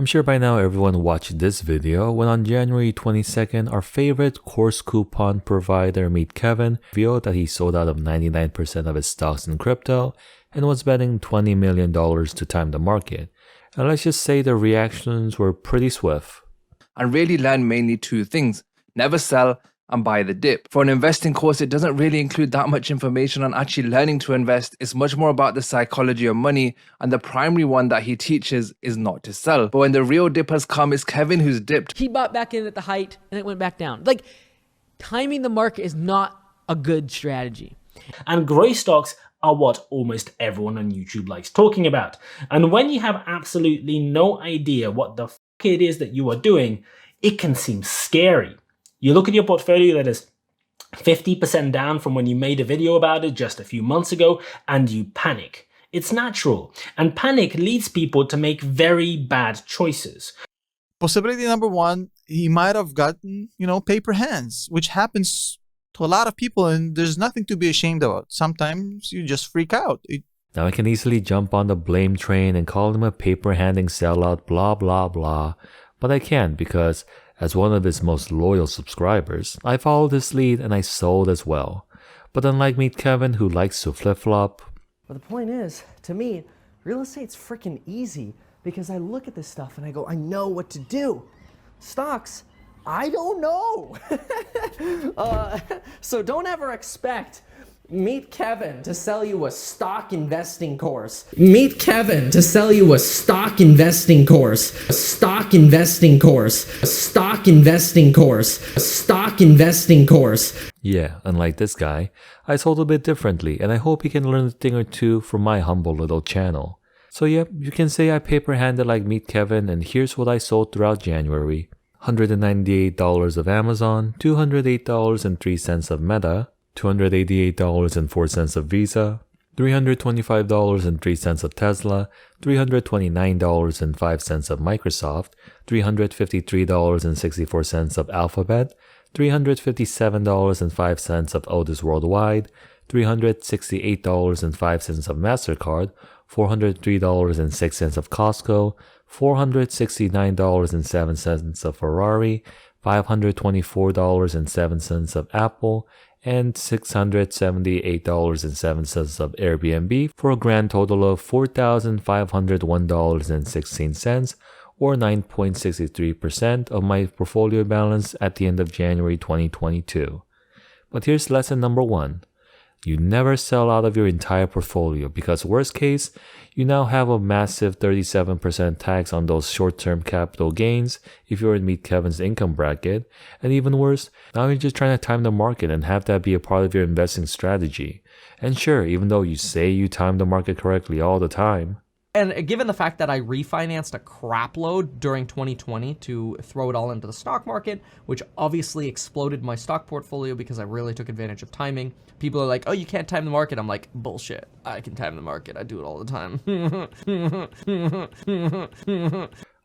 I'm sure by now everyone watched this video when on January 22nd, our favorite course coupon provider Meet Kevin revealed that he sold out of 99% of his stocks in crypto and was betting $20 million to time the market. And let's just say the reactions were pretty swift. I really learned mainly two things: never sell and buy the dip. For an investing course, it doesn't really include that much information on actually learning to invest. It's much more about the psychology of money, and the primary one that he teaches is not to sell. But when the real dip has come, it's Kevin who's dipped. He bought back in at the height and it went back down. Like, timing the market is not a good strategy. And grey stocks are what almost everyone on YouTube likes talking about. And when you have absolutely no idea what the fuck it is that you are doing, it can seem scary. You look at your portfolio that is 50% down from when you made a video about it just a few months ago, and you panic. It's natural, and panic leads people to make very bad choices. Possibility number one, he might have gotten, paper hands, which happens to a lot of people, and there's nothing to be ashamed about. Sometimes you just freak out. Now I can easily jump on the blame train and call him a paper-handing sellout, blah blah blah, but I can't because as one of his most loyal subscribers, I followed his lead and I sold as well. But unlike Meet Kevin, who likes to flip-flop. But the point is, to me, real estate's freaking easy because I look at this stuff and I go, I know what to do. Stocks, I don't know. So don't ever expect Meet Kevin to sell you a stock investing course. Meet Kevin to sell you a stock investing course. A stock investing course. A stock investing course. A stock investing course. Yeah, unlike this guy, I sold a bit differently and I hope he can learn a thing or two from my humble little channel. So yep, you can say I paper-handed like Meet Kevin, and here's what I sold throughout January. $198 of Amazon, $208.03 of Meta, $288.04 of Visa, $325.03 of Tesla, $329.05 of Microsoft, $353.64 of Alphabet, $357.05 of Otis Worldwide, $368.05 of MasterCard, $403.06 of Costco, $469.07 of Ferrari, $524.07 of Apple, and $678.07 of Airbnb for a grand total of $4,501.16, or 9.63% of my portfolio balance at the end of January 2022. But here's lesson number one. You never sell out of your entire portfolio because worst case, you now have a massive 37% tax on those short-term capital gains if you're in Meet Kevin's income bracket, and even worse, now you're just trying to time the market and have that be a part of your investing strategy. And sure, even though you say you time the market correctly all the time, And given the fact that I refinanced a crap load during 2020 to throw it all into the stock market, which obviously exploded my stock portfolio because I really took advantage of timing. People are like, oh, you can't time the market. I'm like, bullshit. I can time the market. I do it all the time.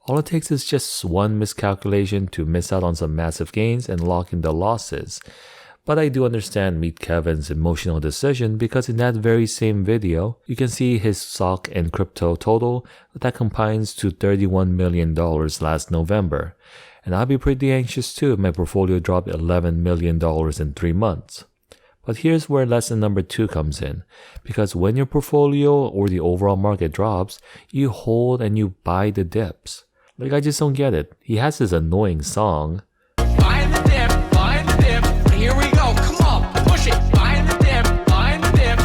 all it takes is just one miscalculation to miss out on some massive gains and lock in the losses. But I do understand Meet Kevin's emotional decision because in that very same video, you can see his stock and crypto total that combines to $31 million last November. And I'd be pretty anxious too if my portfolio dropped $11 million in 3 months. But here's where lesson number 2 comes in. Because when your portfolio or the overall market drops, you hold and you buy the dips. Like, I just don't get it. He has this annoying song. Buying the dip, buying the dip. Here we go, come on, push it. Buying the dip, buying the dip.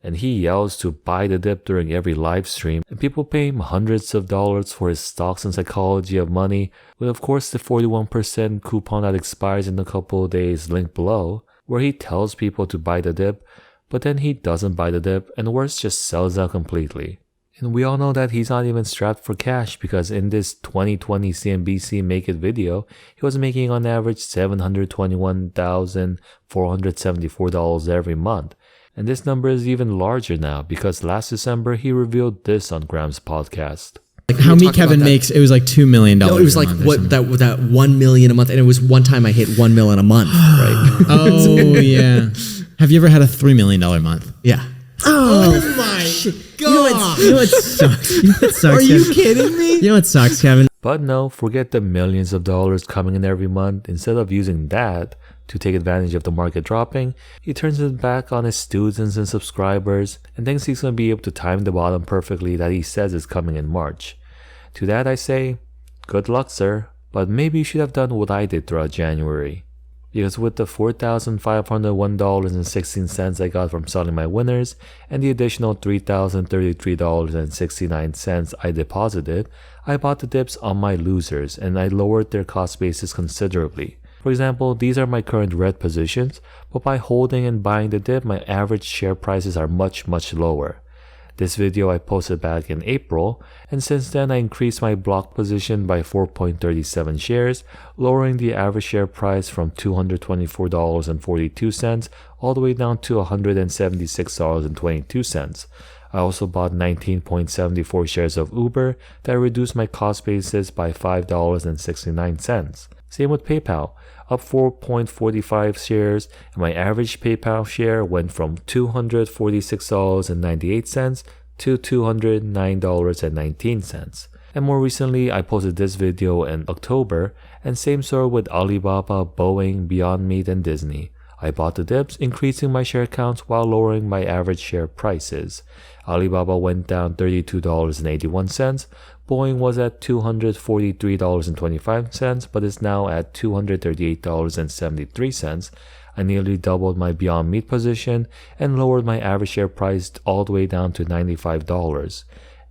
And he yells to buy the dip during every live stream. And people pay him hundreds of dollars for his Stocks and Psychology of Money, with of course the 41% coupon that expires in a couple of days linked below, where he tells people to buy the dip, but then he doesn't buy the dip and worse, just sells out completely. And we all know that he's not even strapped for cash because in this 2020 CNBC Make It video, he was making on average $721,474 every month. And this number is even larger now because last December he revealed this on Graham's podcast. Like how Meet Kevin makes, it was like $2 million. No, it was like that 1 million a month, and it was one time I hit 1 million a month, right? Oh yeah. Have you ever had a $3 million month? Yeah. Oh my God! You know what sucks? You know what sucks? Are you kidding me? You know what sucks, Kevin? But no, forget the millions of dollars coming in every month. Instead of using that to take advantage of the market dropping, he turns it back on his students and subscribers and thinks he's going to be able to time the bottom perfectly that he says is coming in March. To that I say, good luck, sir, but maybe you should have done what I did throughout January. Because with the $4,501.16 I got from selling my winners and the additional $3,033.69 I deposited, I bought the dips on my losers and I lowered their cost basis considerably. For example, these are my current red positions, but by holding and buying the dip, my average share prices are much lower. This video I posted back in April, and since then I increased my block position by 4.37 shares, lowering the average share price from $224.42 all the way down to $176.22. I also bought 19.74 shares of Uber that reduced my cost basis by $5.69. Same with PayPal, up 4.45 shares, and my average PayPal share went from $246.98 to $209.19. And more recently, I posted this video in October, and same story with Alibaba, Boeing, Beyond Meat, and Disney. I bought the dips, increasing my share counts while lowering my average share prices. Alibaba went down $32.81. Boeing was at $243.25, but is now at $238.73. I nearly doubled my Beyond Meat position and lowered my average share price all the way down to $95.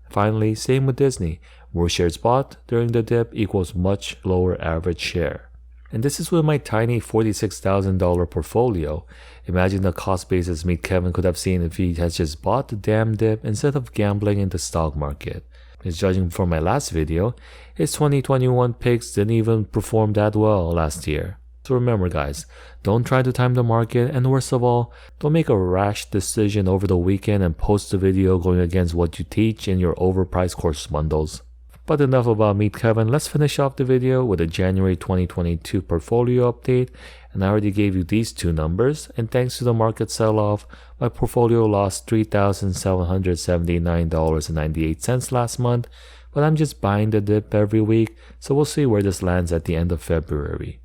Finally, same with Disney. More shares bought during the dip equals much lower average share. And this is with my tiny $46,000 portfolio. Imagine the cost basis Meet Kevin could have seen if he has just bought the damn dip instead of gambling in the stock market. As judging from my last video, his 2021 picks didn't even perform that well last year. So remember guys, don't try to time the market, and worst of all, don't make a rash decision over the weekend and post a video going against what you teach in your overpriced course bundles. But enough about Meet Kevin, let's finish off the video with a January 2022 portfolio update. And I already gave you these two numbers, and thanks to the market sell-off, my portfolio lost $3,779.98 last month, but I'm just buying the dip every week, so we'll see where this lands at the end of February.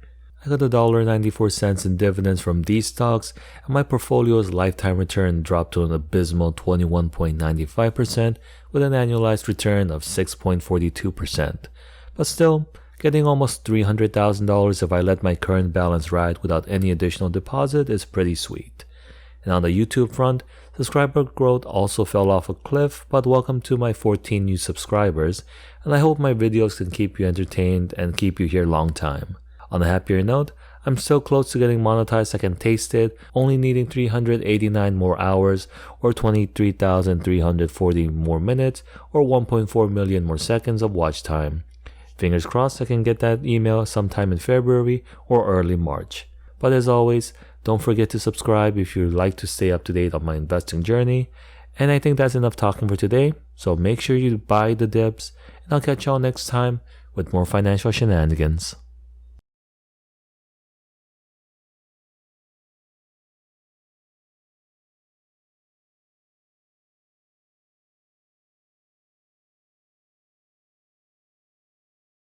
I got $1.94 in dividends from these stocks, and my portfolio's lifetime return dropped to an abysmal 21.95% with an annualized return of 6.42%. But still, getting almost $300,000 if I let my current balance ride without any additional deposit is pretty sweet. And on the YouTube front, subscriber growth also fell off a cliff, but welcome to my 14 new subscribers, and I hope my videos can keep you entertained and keep you here long time. On a happier note, I'm so close to getting monetized I can taste it, only needing 389 more hours, or 23,340 more minutes, or 1.4 million more seconds of watch time. Fingers crossed I can get that email sometime in February or early March. But as always, don't forget to subscribe if you'd like to stay up to date on my investing journey. And I think that's enough talking for today, so make sure you buy the dips, and I'll catch y'all next time with more financial shenanigans.